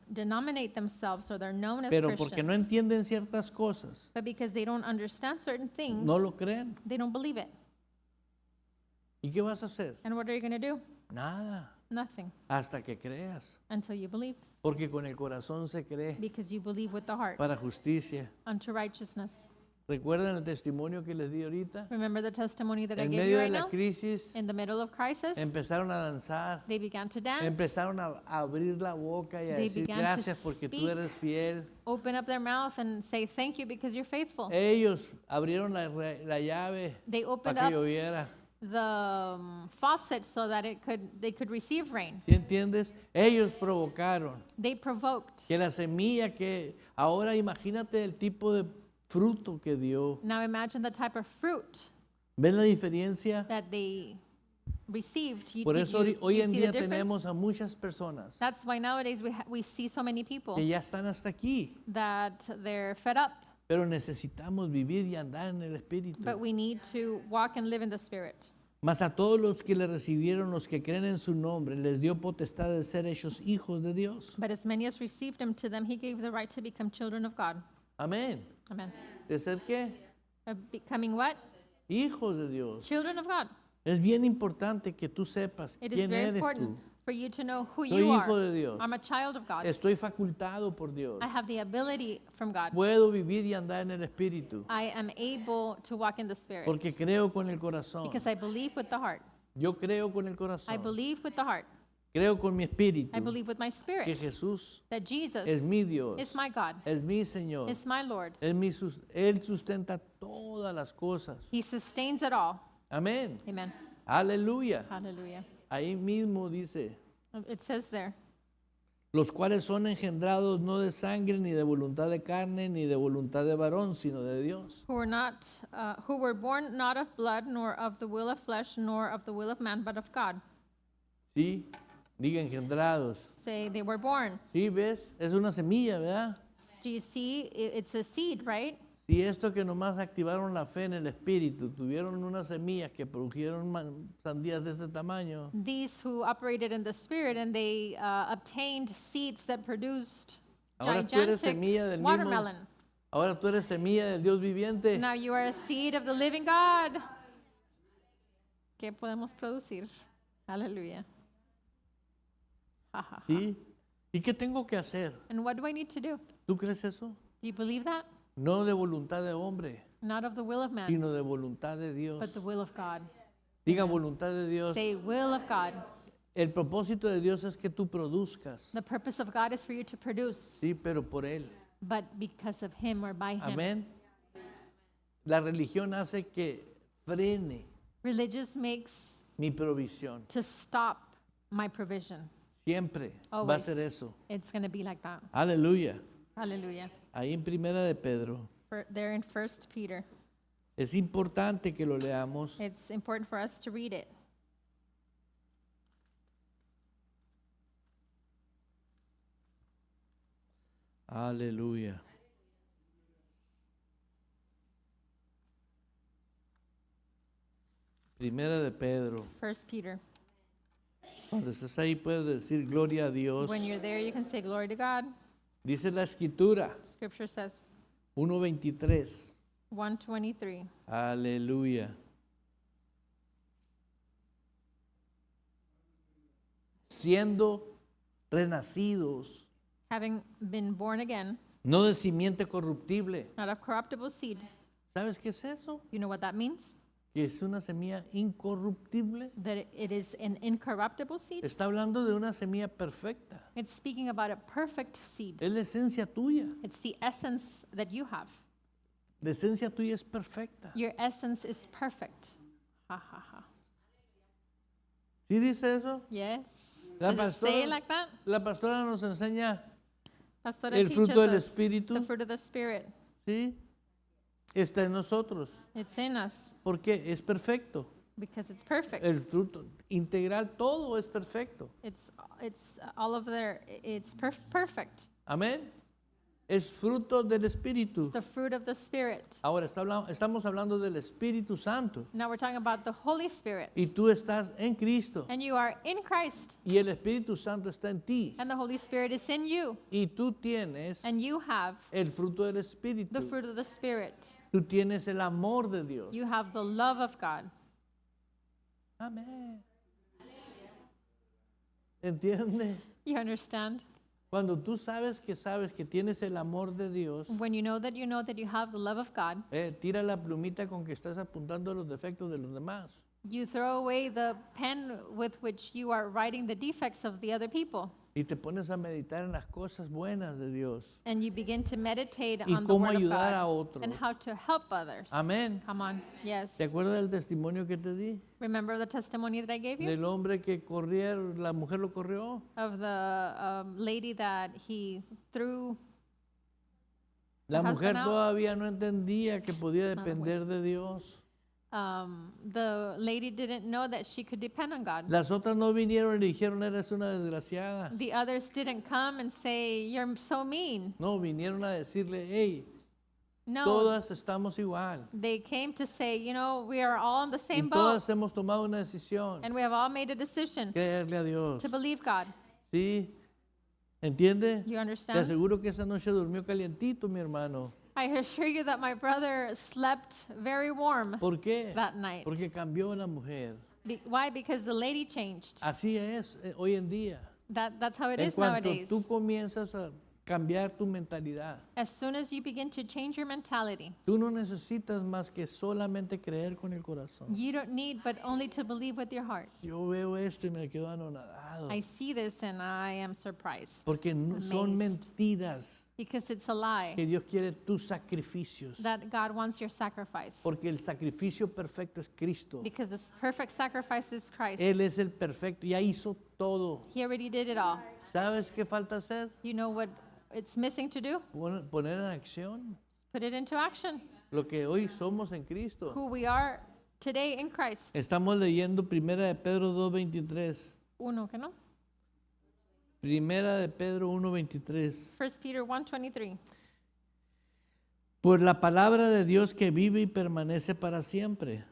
denominate themselves or they're known as pero Christians. porque no entienden ciertas cosas, But because they don't understand certain things, no lo creen. they don't believe it. ¿Y qué vas a hacer? And what are you going to do? Nada, Nothing hasta que creas. until you believe. Porque con el corazón se cree Because you believe with the heart para justicia. unto righteousness. ¿Recuerdan el testimonio que les di ahorita? Remember the testimony that I En gave you medio de right la now? crisis, In the middle of crisis, empezaron a danzar, they began to dance, empezaron a abrir la boca y a They decir began to gracias porque tú speak. eres fiel. open up their mouth and say thank you because you're faithful. Ellos abrieron la llave They opened para que up lloviera. the faucet so that they could receive rain. ¿Sí entiendes? Ellos provocaron They provoked. que la semilla que ahora imagínate el tipo de fruto que dio. Now imagine the type of fruit ¿Ves la diferencia? that they received. Por Did eso you hoy en see the día difference? tenemos a muchas personas That's why nowadays we see so many people que ya están hasta aquí, that they're fed up, pero necesitamos vivir y andar en el Espíritu. but we need to walk and live in the Spirit. Mas a todos los que le recibieron, los que creen en su nombre, les dio potestad de ser hechos hijos de Dios. But as many as received him, to them he gave the right to become children of God. Amén. Amen. ¿De ser qué? Becoming what? Hijos de Dios. Children of God. Es bien importante que tú sepas It is quién very eres important tú. for you to know who Soy you hijo are. de Dios. I'm a child of God. Estoy facultado por Dios. I have the ability from God. Puedo vivir y andar en el Espíritu. I am able to walk in the Spirit Porque creo con el corazón. because I believe with the heart. Yo creo con el I corazón. believe with the heart Creo con mi espíritu I believe with my que spirit Jesús that Jesus es mi Dios, is my God, es mi Señor. is my Lord. Él sustenta todas las cosas. He sustains it all. Amén. Amen. Aleluya. Hallelujah. Ahí mismo dice, It says there, los cuales son engendrados no de sangre, ni de voluntad de carne, ni de voluntad de varón, sino de Dios. who were born not of blood, nor of the will of flesh, nor of the will of man, but of God. ¿Sí? Diga engendrados. Say they were born. ¿Sí ves? Es una semilla, ¿verdad? Do you see? It's a seed, right? Si esto que nomás activaron la fe en el Espíritu, tuvieron unas semillas que produjeron sandías de este tamaño, These who operated in the spirit and they obtained seeds that produced ahora tú eres gigantic semilla del mismo, watermelon. ahora tú eres semilla del Dios viviente. Now you are a seed of the living God. ¿Qué podemos producir? Aleluya. Ha, ha, ha. ¿Sí? ¿Y qué tengo que hacer? And what do I need to do? ¿Tú crees eso? Do you believe that? No de voluntad de hombre, Not of the will of man, sino de voluntad de Dios. but the will of God. Diga voluntad de Dios. Say, will of God. El propósito de Dios es que tú produzcas. The purpose of God is for you to produce, Sí, pero por Él. but because of Him or by Him. Amén. La religión hace que frene Religious makes mi provisión. to stop my provision. Siempre va a Always. ser eso. It's going to be like that. Aleluya. Hallelujah. Ahí en Primera de Pedro. There in 1 Peter. Es importante que lo leamos. It's important for us to read it. Aleluya. Primera de Pedro. 1 Peter. Cuando estés ahí puedes decir gloria a Dios. When you're there, you can say glory to God. Dice la escritura, Scripture says 1:23. 1:23. Aleluya. Siendo renacidos, Having been born again, no de simiente corruptible. not of corruptible seed. ¿Sabes qué es eso? You know what that means? Que es una semilla incorruptible. That it is an incorruptible seed. Está hablando de una semilla perfecta. It's speaking about a perfect seed. Es la esencia tuya. It's the essence that you have. La esencia tuya es perfecta. Your essence is perfect. Ha ha ha. ¿Sí dice eso? Yes. La Does it say pastora, it like that? la pastora nos enseña, Pastora el teaches fruto del us Espíritu. the fruit of the Spirit. ¿sí? Está en nosotros. It's in us Porque es perfecto. because it's perfect. El fruto integral, todo es perfecto. It's all of there. It's perfect. Amén. Es fruto del It's Espíritu. the fruit of the Spirit. Ahora estamos hablando del Espíritu Santo. Now we're talking about the Holy Spirit. Y tú estás en Cristo. And you are in Christ, Y el Espíritu Santo está en ti. and the Holy Spirit is in you, Y tú tienes and you have el fruto del Espíritu. the fruit of the Spirit. Tú tienes el amor de Dios. You have the love of God. Amén. ¿Entiende? You understand? Cuando tú sabes que tienes el amor de Dios, When you know that you have the love of God, tira la plumita con que estás apuntando los defectos de los demás. you throw away the pen with which you are writing the defects of the other people, Y te pones a meditar en las cosas buenas de Dios. and you begin to meditate Y on the cómo Word of ayudar a God otros. and how to help others. Amén. Come on. Yes. ¿Te acuerdas del testimonio que te di? Remember the testimony that I gave you? Del hombre que corría, la mujer lo corrió. Of the lady that he threw. La Her mujer husband out. todavía no entendía que podía Not depender de Dios. The lady didn't know that she could depend on God. Las otras no vinieron y le dijeron, eres una desgraciada. The others didn't come and say, "You're so mean." No, vinieron a decirle, hey, No, todas estamos igual. they came to say, we are all in the Y same boat, todas hemos tomado una decisión. and we have all made a decision Creerle a Dios. to believe God. ¿Sí? ¿Entiende? You Te understand? aseguro que esa noche durmió calientito, mi hermano. I assure you that my brother slept very warm ¿Por qué? that night. Porque cambió la mujer. Why? Because the lady changed. Así es hoy en día. That's how it En is cuanto nowadays. tú comienzas a cambiar tu mentalidad. As soon as you begin to change your mentality, Tú no necesitas más que solamente creer con el corazón. you don't need but only to believe with your heart. Yo veo esto y me quedo anonadado. I see this and I am surprised Porque son amazed. mentiras because it's a lie que Dios quiere tus sacrificios. that God wants your sacrifice. Porque el sacrificio perfecto es Cristo. Because the perfect sacrifice is Christ. Él es el perfecto, ya hizo todo. He already did it all. ¿Sabes qué falta hacer? You know what it's missing to do? Poner en acción Put it into action. lo que hoy somos en Cristo. Who we are today in Christ. Estamos leyendo Primera de Pedro 2:23. Uno, que no? Primera de Pedro 1:23. 1 Peter 1:23. Por la palabra de Dios que vive y permanece para siempre.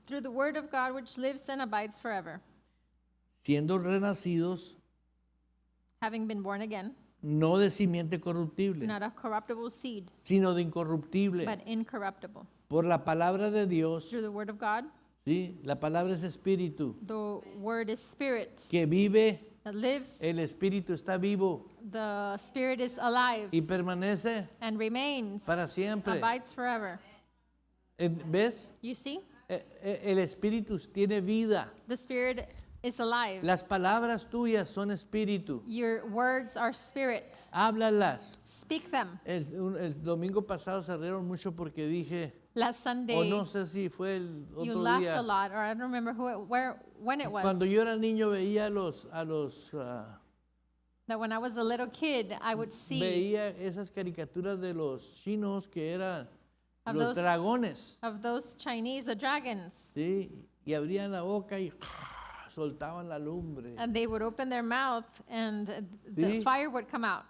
Through the word of God which lives and abides forever, Siendo renacidos, having been born again, no de simiente corruptible, not of corruptible seed, sino de incorruptible. but incorruptible. Por la palabra de Dios, Through the word of God, ¿sí? La palabra es espíritu, the word is spirit que vive, that lives. el espíritu está vivo The spirit is alive y permanece. and remains, para siempre. abides forever. ¿Ves? You see? El espíritu tiene vida. The spirit is alive. Las palabras tuyas son espíritu. Your words are spirit. Háblalas. Speak them. El domingo pasado se rieron mucho porque dije, Last o Sunday, no sé si fue el you otro laughed a día. lot, or I don't remember when it was. Cuando yo era niño veía That when I was a little kid, I would see veía esas caricaturas de los chinos que eran Of los those- dragones, of those Chinese, the dragons, ¿sí? Y abrían la boca y soltaban la lumbre. and they would open their mouth and the Sí. fire would come out.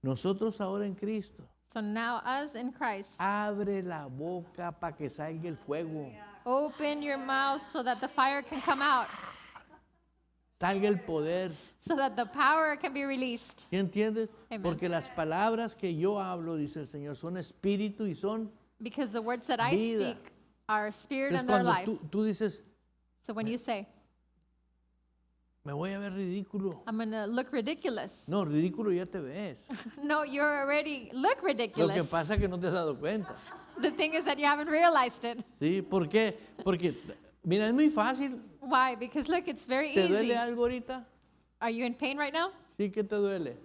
Nosotros ahora en Cristo, So now, us in Christ, abre la boca para que salga el fuego, open your mouth so that the fire can come out, salga el poder. so that the power can be released. ¿Sí entiendes? Amen. Porque las palabras que yo hablo, dice el Señor, son espíritu y son. Because the words that I Vida. speak are spirit Es and their cuando life. tú dices, So when you say, me voy a ver ridículo. I'm going to look ridiculous. No, ridículo ya te ves. No, you're already look Lo que ridiculous. pasa es que no te has dado cuenta. The thing is that you haven't realized it. ¿Sí? ¿Por qué? Porque, mira, es muy fácil. Why? Because look, it's very ¿Te easy. duele algo ahorita? Are you in pain right now? Sí, ¿qué te duele?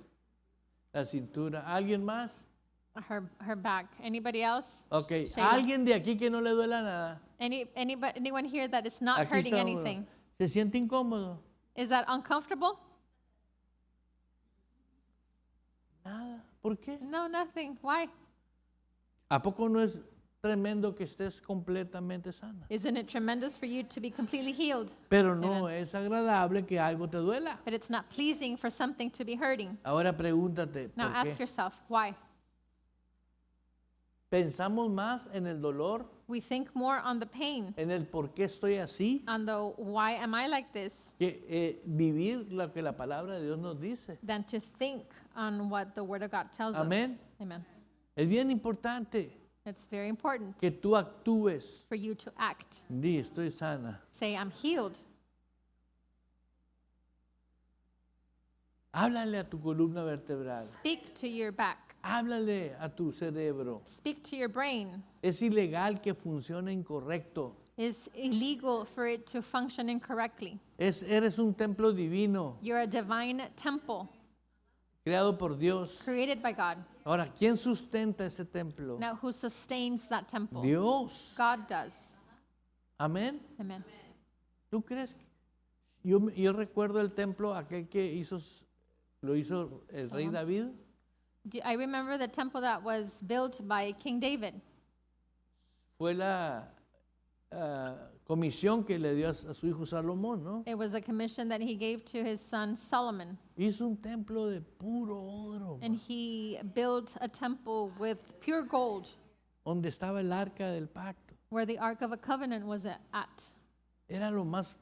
La cintura. ¿Alguien más? Her back. Anybody else? Ok. Sheila. ¿Alguien de aquí que no le duela nada? Anyone here that is not Aquí hurting está uno. anything? ¿Se siente incómodo? Is that uncomfortable? Nada. ¿Por qué? No, nothing. Why? ¿A poco no es tremendo que estés completamente sana? Isn't it tremendous for you to be completely healed? Pero no es agradable que algo te duela. But it's not pleasing for something to be hurting. Ahora pregúntate, Now ¿por ask qué? yourself, why? Pensamos más en el dolor, We think more on the pain, en el por qué estoy así, on the why am I like this, que vivir lo que la palabra de Dios nos dice. than to think on what the Word of God tells us. Amén. Amen. Es bien importante It's very important que tú actúes. for you to act. Di, estoy sana. Say, I'm healed. Háblale a tu columna vertebral. Speak to your back. Háblale a tu cerebro. Speak to your brain. Es ilegal que funcione incorrecto. It's illegal for it to function incorrectly. Eres un templo divino, You're a divine temple creado por Dios. created by God. Ahora, ¿quién sustenta ese templo? Now, who sustains that temple? Dios. God does. Amén. Amen. ¿Tú crees? Yo recuerdo el templo, aquel que lo hizo el rey David. I remember the temple that was built by King David. Fue la comisión que le dio a su hijo Salomón, ¿no? It was a commission that he gave to his son Solomon. Hizo un templo de puro oro, And he built a temple with pure gold donde estaba el arca del pacto. where the Ark of a Covenant was at. Era lo más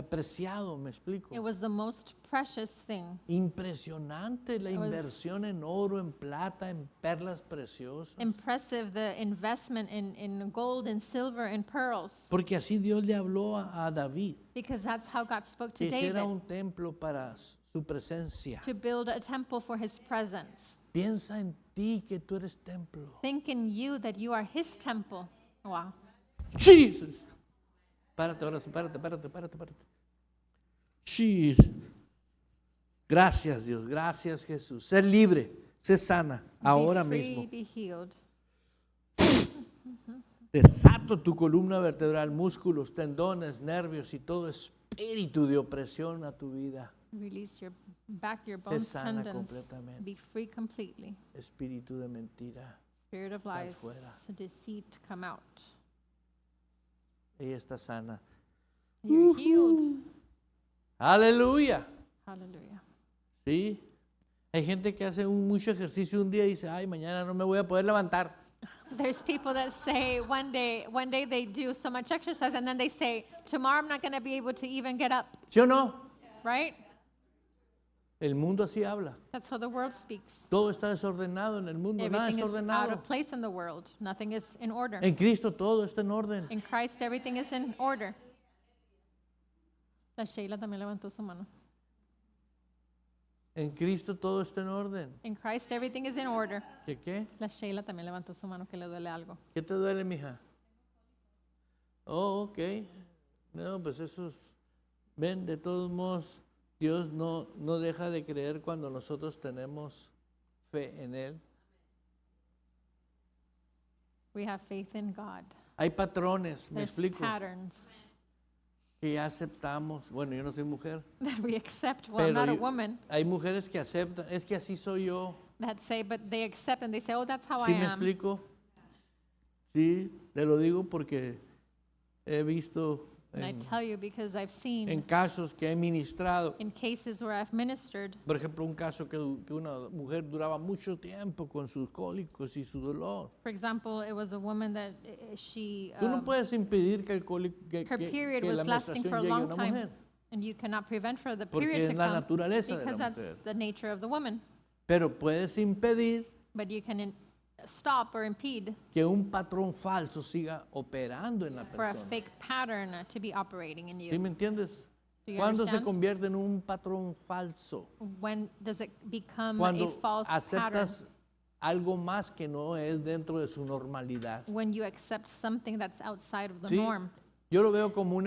preciado, me explico. It was the most precious thing. Impresionante la It was- inversión en oro, en plata, en perlas preciosas. Impressive the investment in gold and silver and pearls. Porque así Dios le habló a David, Because that's how God spoke to que hiciera David, un templo para su presencia. to build a temple for his presence. Piensa en ti que tú eres templo. Think in you that you are his temple. Wow. Jesus. Párate ahora, párate. Jesus. Gracias Dios, gracias Jesús. Sé libre, sé sana, ahora Be free, mismo. be healed. Desato tu columna vertebral, músculos, tendones, nervios y todo espíritu de opresión a tu vida. Release your back, your bones, sana tendons. completamente. Be free completely. Espíritu de mentira. Spirit of lies, fuera. deceit, come out. Ella está sana. You're healed. Aleluya. Hallelujah. ¿Sí? Hay gente que hace mucho ejercicio un día y dice, ay, mañana no me voy a poder levantar. There's people that say one day they do so much exercise and then they say, tomorrow I'm not going to be able to even get up, ¿Sí o no? right? El mundo así habla. That's how the world speaks. Todo está desordenado en el mundo, nada Everything está is out ordenado. of place in the world. Nothing is in order. En Cristo todo está en orden. In Christ, everything is in order. La Sheila también levantó su mano. En Cristo todo está en orden. In Christ, everything is in order. ¿Qué? La Sheila también levantó su mano que le duele algo. ¿Qué te duele, mija? Oh, ok. No, pues eso es... Ven, de todos modos, Dios no deja de creer cuando nosotros tenemos fe en Él. We have faith in God. Hay patrones, me There's explico, patterns que ya aceptamos. Bueno, yo no soy mujer, that we accept. Well, pero I'm not a yo- woman hay mujeres que aceptan, es que así soy yo. that say, but they accept and they say, oh, that's how ¿Sí I me am. explico? Sí, te lo digo porque he visto And I en, tell you because I've en seen casos que he ministrado. in cases where I've ministered, Por ejemplo, un caso que una mujer duraba mucho tiempo con sus cólicos y su dolor. for example, it was a woman that she, Tú no puedes impedir que el cólico, que her period que la was lasting menstruación for a llegue a long una time, mujer. and you cannot prevent for the Porque period es to la come naturaleza de because la that's mujer. the nature of the woman. Pero puedes impedir But you can stop or impede que un patrón falso siga operando en la for a persona. fake pattern to be operating in ¿Sí you. me entiendes? Do you ¿Cuándo se understand? convierte en un patrón falso? When does it become a Cuando false pattern? aceptas algo más que no es dentro de su normalidad. When you accept something that's outside of the ¿Sí? norm. Yo lo veo como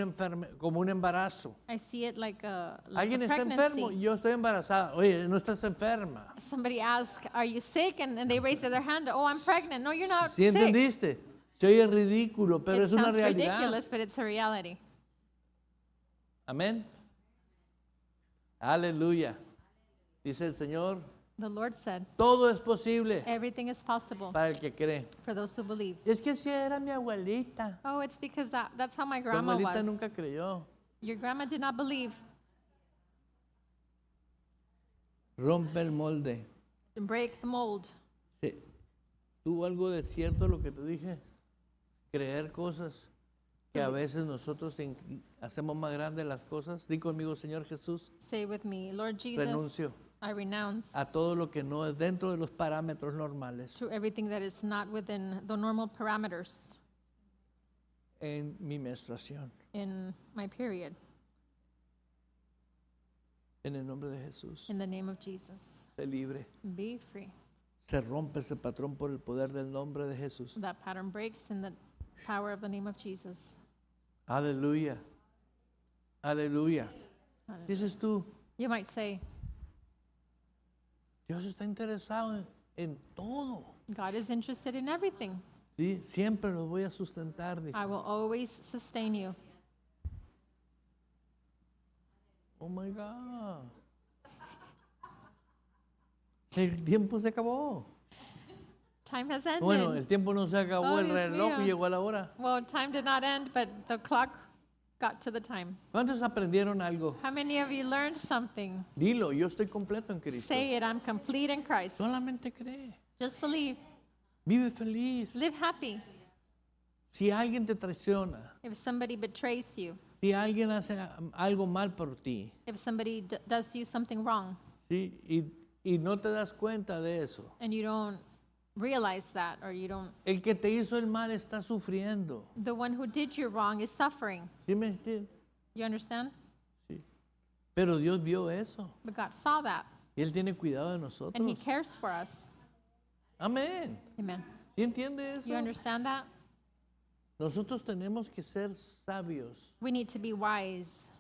como un embarazo. I see it like a Alguien está enfermo, pregnancy. yo estoy embarazada. Oye, no estás enferma. Somebody asks, are you sick? And they raise their hand, oh, I'm pregnant. No, you're not ¿Sí sick. entendiste? Se oye ridículo, pero It es una sounds realidad. ridiculous, but it's a reality. Amén. Aleluya. Dice el Señor, The Lord said, todo es posible everything is possible para el que cree. for those who believe. Es que si era mi abuelita. Oh, it's because that's how my Tu grandma abuelita was. nunca creyó. Your grandma did not believe. Rompe el molde. Break the mold. Sí. ¿Tuvo algo de cierto lo que te dije? Creer cosas que a veces nosotros hacemos más grandes las cosas. Di conmigo, Señor Jesús, Say with me, Lord Jesus, renuncio I renounce a todo lo que no es dentro de los parámetros normales to everything that is not within the normal parameters en mi menstruación. in my period. En el nombre de Jesús, In the name of Jesus, sé libre. be free. Se rompe ese patrón por el poder del nombre de Jesús. That pattern breaks in the power of the name of Jesus. Aleluya. Aleluya. Hallelujah. Dices tú, You might say, Dios está interesado en todo. God is interested in everything. ¿Sí? Siempre los voy a sustentar. Dijo. I will always sustain you. Oh my God. El tiempo se acabó. Time has ended. Bueno, el tiempo no se acabó, Oh, el Dios reloj mío. llegó a la hora. Well, time did not end, but the clock got to the time. ¿Cuántos aprendieron algo? How many of you learned something? Dilo, yo estoy completo en Cristo. Say it, I'm complete in Christ. Solamente cree. Just believe. Vive feliz. Live happy. Si alguien te traiciona, If somebody betrays you, Si alguien hace algo mal por ti, If somebody does you something wrong ¿sí? Y no te das cuenta de eso, and you don't realize that, or you don't, el que te hizo el mal está sufriendo. the one who did you wrong is suffering. ¿Sí me entiendes? You understand? Sí. Pero Dios vio eso But God saw that, y Él tiene cuidado de and He nosotros. cares for us. Amén. Amen. ¿Sí entiende eso? You understand that? Nosotros tenemos que ser sabios, We need to be wise.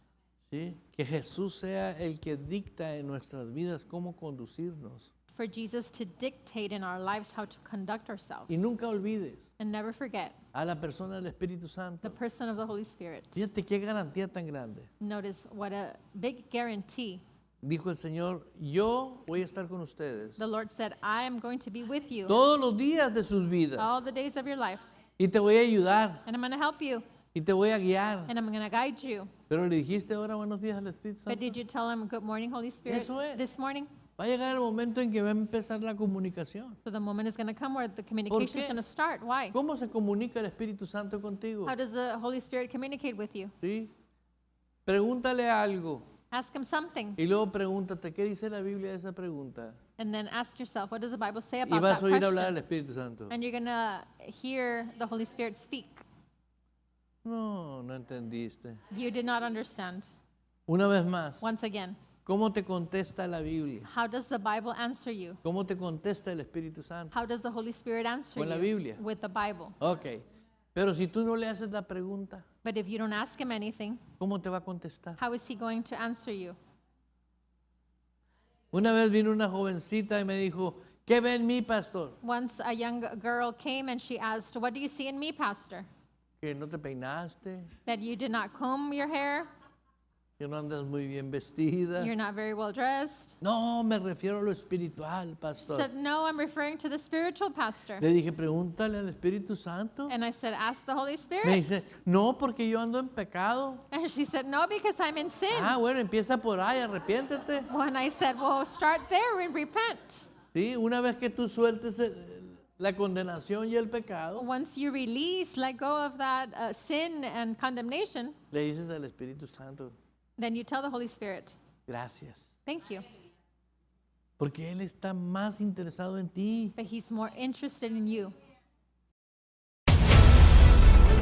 ¿sí? Que Jesús sea el que dicta en nuestras vidas cómo conducirnos. For Jesus to dictate in our lives how to conduct ourselves. Y nunca olvides And never forget a la persona del Espíritu the Santo. person of the Holy Spirit. Fíjate qué garantía tan grande. Notice what a big guarantee. Dijo el Señor, yo voy a estar con ustedes The Lord said, I am going to be with you todos los días de sus all vidas the days of your life, y te voy a ayudar and I'm going to help you, y te voy a guiar. and I'm going to guide you. Pero le dijiste ahora buenos días al Espíritu But Santo. did you tell him, good morning, Holy Spirit, Eso es. this morning? Va a llegar el momento en que va a empezar la comunicación. So the moment is going to come where the communication is qué? going to start. Why? ¿Cómo se comunica el Espíritu Santo contigo? How does the Holy Spirit communicate with you? ¿Sí? Pregúntale algo Ask him something, y luego pregúntate, ¿qué dice la Biblia de esa pregunta? and then ask yourself, what does the Bible say Y about vas that a oír hablar al question? Espíritu Santo. And you're going to hear the Holy Spirit speak. No, no entendiste. You did not understand. Una vez más, Once again, ¿cómo te contesta la Biblia? how does the Bible answer you? ¿Cómo te contesta el Espíritu Santo? How does the Holy Spirit answer Con la you? Biblia. With the Bible. Ok, pero si tú no le haces la pregunta, But if you don't ask him anything, ¿cómo te va a contestar? how is he going to answer you? Una vez vino una jovencita y me dijo, ¿qué ve en mí, pastor? Once a young girl came and she asked, what do you see in me, Pastor? Que no te peinaste, That you did not comb your hair, que no andas muy bien vestida. you're not very well dressed. No, me refiero a lo espiritual, pastor. Said, no, I'm referring to the spiritual pastor. Le dije, pregúntale al Espíritu Santo. And I said, ask the Holy Me Spirit. dice, no, porque yo ando en pecado. And she said, no, because I'm in sin. Ah, bueno, empieza por ahí, arrepiéntete. When I said, well, start there and repent. Sí, una vez que tú sueltes la condenación y el pecado, Once you release, let go of that sin and condemnation, le dices al Espíritu Santo, then you tell the Holy Spirit, gracias. thank you. Porque Él está más interesado en ti. But he's more interested in you.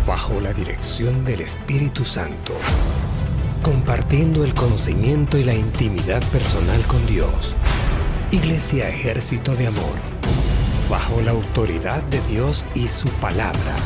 Bajo la dirección del Espíritu Santo, compartiendo el conocimiento y la intimidad personal con Dios. Iglesia Ejército de Amor, bajo la autoridad de Dios y su palabra.